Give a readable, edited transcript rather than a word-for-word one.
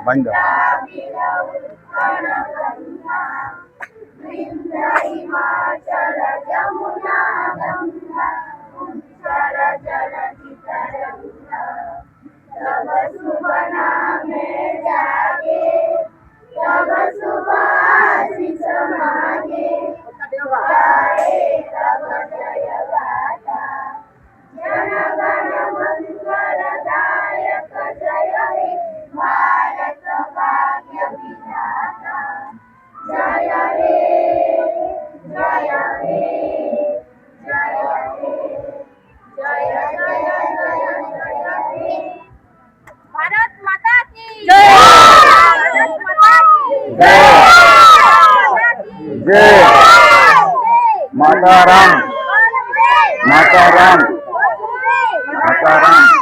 बंद भारत माता की जय। भारत माता की जय। जय माता राम, माता राम, माता राम।